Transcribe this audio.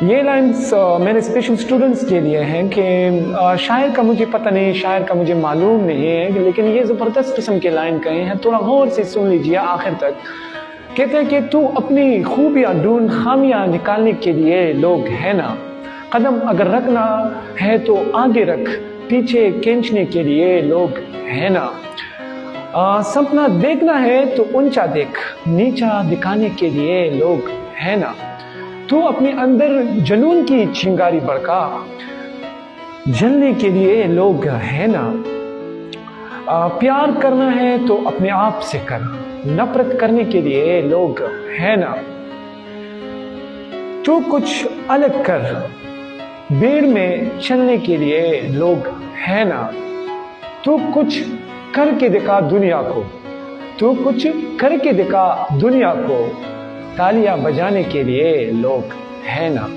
یہ لائنز میرے special students کے لیے ہیں کہ شاعر کا مجھے پتہ نہیں، شاعر کا مجھے معلوم نہیں ہے، لیکن یہ زبردست قسم کے لائن کہے ہیں، تھوڑا غور سے سن لیجیے آخر تک۔ کہتے ہیں کہ تو اپنی خوبیاں ڈھونڈ، خامیاں نکالنے کے لیے لوگ ہے نا، قدم اگر رکھنا ہے تو آگے رکھ، پیچھے کھینچنے کے لیے لوگ ہے نا، سپنا دیکھنا ہے تو اونچا دیکھ، نیچا دکھانے کے لیے لوگ ہے نا، تو اپنے اندر جنون کی چنگاری بڑھکا، جلنے کے لیے لوگ ہے نا، پیار کرنا ہے تو اپنے آپ سے کر، نفرت کرنے کے لیے لوگ ہے نا، تو کچھ الگ کر، بھیڑ میں چلنے کے لیے لوگ ہے نا، تو کچھ کر کے دکھا دنیا کو، تو کچھ کر کے دکھا دنیا کو، تالیاں بجانے کے لیے لوگ ہے نا۔